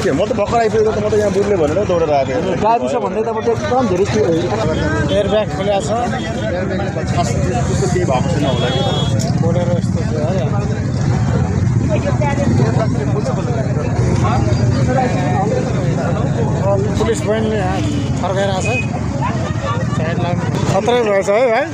म त भर्खर आइपुगेको त म त यहाँ बुझ्ने भनेर दौडेर आएको गाडी छ भन्दै तपाईँ एकदम धेरै एयरब्याग खोलेको छ केही भएको छैन होला कि बोलेर यस्तो छ पुलिस बहिनीले यहाँ फर्काइरहेको छ साइड लाग्नु खतरै भएछ है भाइ